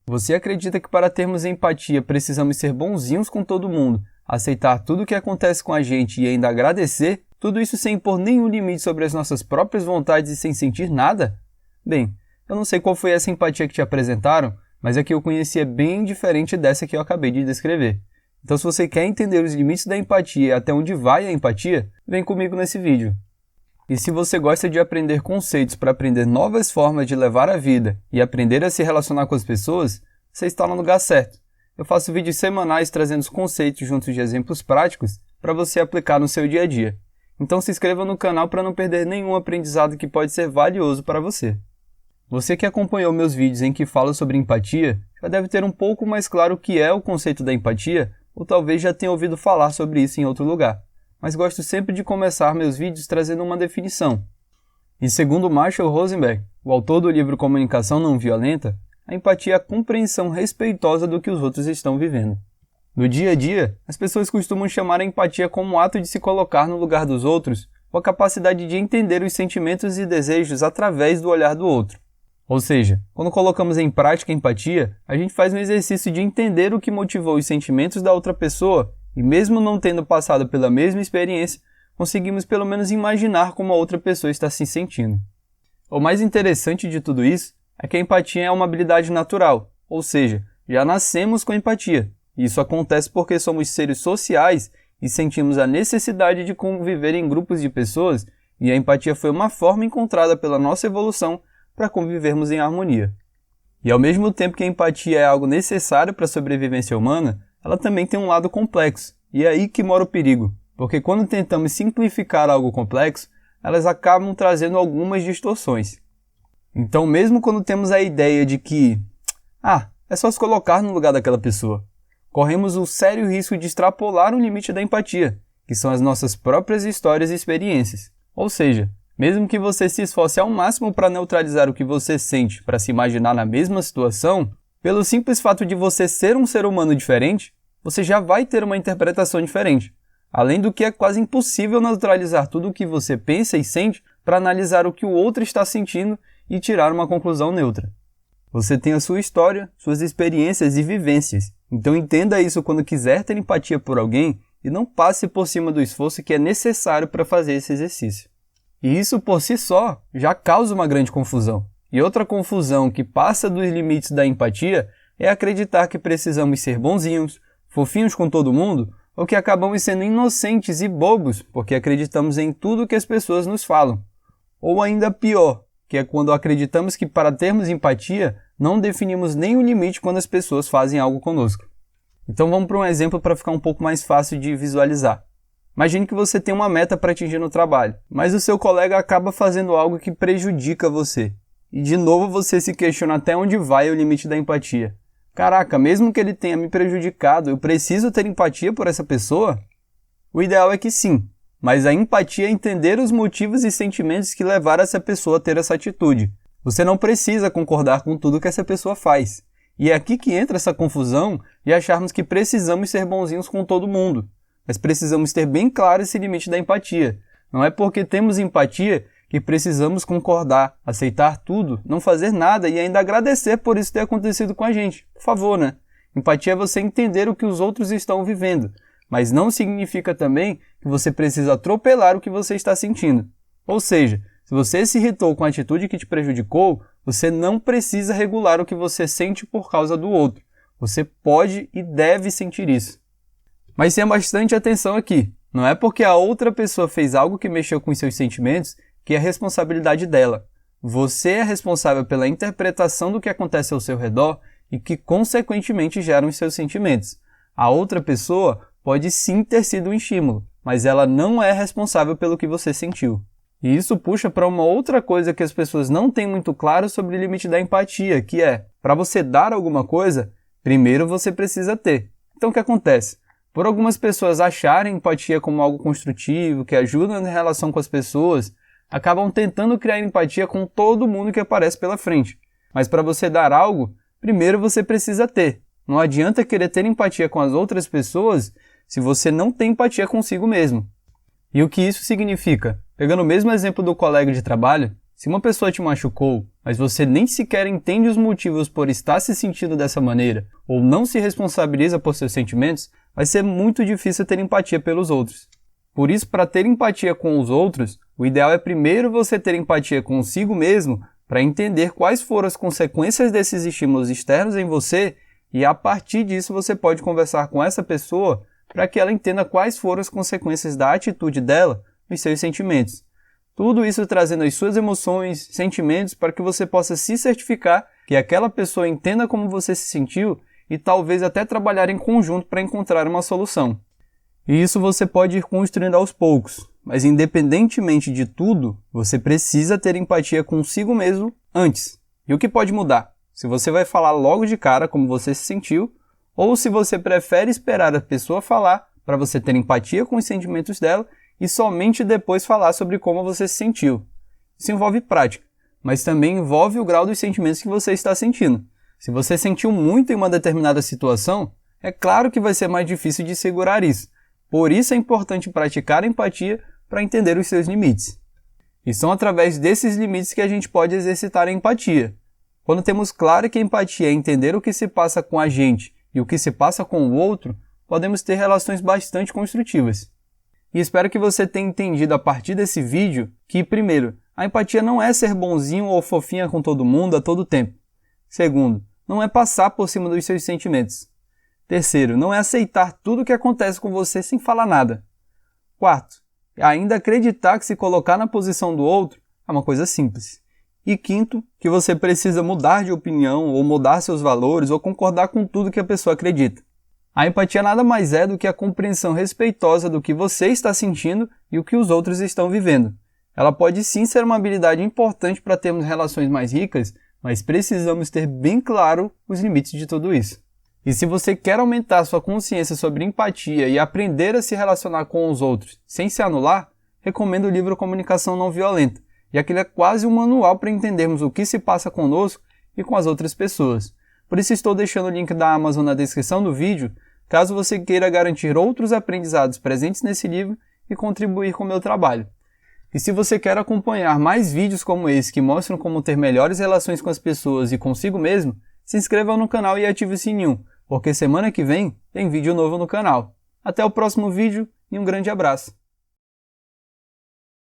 Você acredita que para termos empatia precisamos ser bonzinhos com todo mundo, aceitar tudo o que acontece com a gente e ainda agradecer? Tudo isso sem impor nenhum limite sobre as nossas próprias vontades e sem sentir nada? Bem, eu não sei qual foi essa empatia que te apresentaram, mas a que eu conheci é bem diferente dessa que eu acabei de descrever. Então se você quer entender os limites da empatia e até onde vai a empatia, vem comigo nesse vídeo. E se você gosta de aprender conceitos para aprender novas formas de levar a vida e aprender a se relacionar com as pessoas, você está no lugar certo. Eu faço vídeos semanais trazendo os conceitos juntos de exemplos práticos para você aplicar no seu dia a dia. Então se inscreva no canal para não perder nenhum aprendizado que pode ser valioso para você. Você que acompanhou meus vídeos em que falo sobre empatia, já deve ter um pouco mais claro o que é o conceito da empatia, ou talvez já tenha ouvido falar sobre isso em outro lugar. Mas gosto sempre de começar meus vídeos trazendo uma definição. E segundo Marshall Rosenberg, o autor do livro Comunicação Não Violenta, a empatia é a compreensão respeitosa do que os outros estão vivendo. No dia a dia, as pessoas costumam chamar a empatia como um ato de se colocar no lugar dos outros, ou a capacidade de entender os sentimentos e desejos através do olhar do outro. Ou seja, quando colocamos em prática a empatia, a gente faz um exercício de entender o que motivou os sentimentos da outra pessoa e mesmo não tendo passado pela mesma experiência, conseguimos pelo menos imaginar como a outra pessoa está se sentindo. O mais interessante de tudo isso é que a empatia é uma habilidade natural, ou seja, já nascemos com empatia. Isso acontece porque somos seres sociais e sentimos a necessidade de conviver em grupos de pessoas, e a empatia foi uma forma encontrada pela nossa evolução para convivermos em harmonia. E ao mesmo tempo que a empatia é algo necessário para a sobrevivência humana, ela também tem um lado complexo, e é aí que mora o perigo, porque quando tentamos simplificar algo complexo, elas acabam trazendo algumas distorções. Então, mesmo quando temos a ideia de que, é só se colocar no lugar daquela pessoa, corremos o sério risco de extrapolar o limite da empatia, que são as nossas próprias histórias e experiências. Ou seja, mesmo que você se esforce ao máximo para neutralizar o que você sente para se imaginar na mesma situação, pelo simples fato de você ser um ser humano diferente, você já vai ter uma interpretação diferente. Além do que é quase impossível neutralizar tudo o que você pensa e sente para analisar o que o outro está sentindo e tirar uma conclusão neutra. Você tem a sua história, suas experiências e vivências. Então entenda isso quando quiser ter empatia por alguém e não passe por cima do esforço que é necessário para fazer esse exercício. E isso por si só já causa uma grande confusão. E outra confusão que passa dos limites da empatia é acreditar que precisamos ser bonzinhos, fofinhos com todo mundo, ou que acabamos sendo inocentes e bobos porque acreditamos em tudo que as pessoas nos falam. Ou ainda pior, que é quando acreditamos que para termos empatia, não definimos nenhum limite quando as pessoas fazem algo conosco. Então vamos para um exemplo para ficar um pouco mais fácil de visualizar. Imagine que você tem uma meta para atingir no trabalho, mas o seu colega acaba fazendo algo que prejudica você. E de novo você se questiona até onde vai o limite da empatia. Caraca, mesmo que ele tenha me prejudicado, eu preciso ter empatia por essa pessoa? O ideal é que sim, mas a empatia é entender os motivos e sentimentos que levaram essa pessoa a ter essa atitude. Você não precisa concordar com tudo que essa pessoa faz. E é aqui que entra essa confusão de acharmos que precisamos ser bonzinhos com todo mundo. Mas precisamos ter bem claro esse limite da empatia. Não é porque temos empatia que precisamos concordar, aceitar tudo, não fazer nada e ainda agradecer por isso ter acontecido com a gente. Por favor, né? Empatia é você entender o que os outros estão vivendo, mas não significa também que você precisa atropelar o que você está sentindo. Ou seja, se você se irritou com a atitude que te prejudicou, você não precisa regular o que você sente por causa do outro. Você pode e deve sentir isso. Mas tenha bastante atenção aqui. Não é porque a outra pessoa fez algo que mexeu com os seus sentimentos que é responsabilidade dela. Você é responsável pela interpretação do que acontece ao seu redor e que, consequentemente, geram os seus sentimentos. A outra pessoa pode sim ter sido um estímulo, mas ela não é responsável pelo que você sentiu. E isso puxa para uma outra coisa que as pessoas não têm muito claro sobre o limite da empatia, que é, para você dar alguma coisa, primeiro você precisa ter. Então o que acontece? Por algumas pessoas acharem empatia como algo construtivo, que ajuda na relação com as pessoas, acabam tentando criar empatia com todo mundo que aparece pela frente. Mas para você dar algo, primeiro você precisa ter. Não adianta querer ter empatia com as outras pessoas se você não tem empatia consigo mesmo. E o que isso significa? Pegando o mesmo exemplo do colega de trabalho, Se uma pessoa te machucou, mas você nem sequer entende os motivos por estar se sentindo dessa maneira, ou não se responsabiliza por seus sentimentos, vai ser muito difícil ter empatia pelos outros. Por isso, para ter empatia com os outros, o ideal é primeiro você ter empatia consigo mesmo, para entender quais foram as consequências desses estímulos externos em você, e a partir disso você pode conversar com essa pessoa para que ela entenda quais foram as consequências da atitude dela nos seus sentimentos. Tudo isso trazendo as suas emoções, sentimentos, para que você possa se certificar que aquela pessoa entenda como você se sentiu e talvez até trabalhar em conjunto para encontrar uma solução. E isso você pode ir construindo aos poucos, mas independentemente de tudo, você precisa ter empatia consigo mesmo antes. E o que pode mudar? Se você vai falar logo de cara como você se sentiu, ou se você prefere esperar a pessoa falar para você ter empatia com os sentimentos dela e somente depois falar sobre como você se sentiu. Isso envolve prática, mas também envolve o grau dos sentimentos que você está sentindo. Se você sentiu muito em uma determinada situação, é claro que vai ser mais difícil de segurar isso. Por isso é importante praticar a empatia para entender os seus limites. E são através desses limites que a gente pode exercitar a empatia. Quando temos claro que a empatia é entender o que se passa com a gente e o que se passa com o outro, podemos ter relações bastante construtivas. E espero que você tenha entendido a partir desse vídeo que, primeiro, a empatia não é ser bonzinho ou fofinha com todo mundo a todo tempo. Segundo, não é passar por cima dos seus sentimentos. Terceiro, não é aceitar tudo o que acontece com você sem falar nada. Quarto, ainda acreditar que se colocar na posição do outro é uma coisa simples. E quinto, que você precisa mudar de opinião ou mudar seus valores ou concordar com tudo que a pessoa acredita. A empatia nada mais é do que a compreensão respeitosa do que você está sentindo e o que os outros estão vivendo. Ela pode sim ser uma habilidade importante para termos relações mais ricas, mas precisamos ter bem claro os limites de tudo isso. E se você quer aumentar sua consciência sobre empatia e aprender a se relacionar com os outros sem se anular, recomendo o livro Comunicação Não Violenta, já que ele é quase um manual para entendermos o que se passa conosco e com as outras pessoas. Por isso estou deixando o link da Amazon na descrição do vídeo, caso você queira garantir outros aprendizados presentes nesse livro e contribuir com o meu trabalho. E se você quer acompanhar mais vídeos como esse que mostram como ter melhores relações com as pessoas e consigo mesmo, se inscreva no canal e ative o sininho, porque semana que vem tem vídeo novo no canal. Até o próximo vídeo e um grande abraço!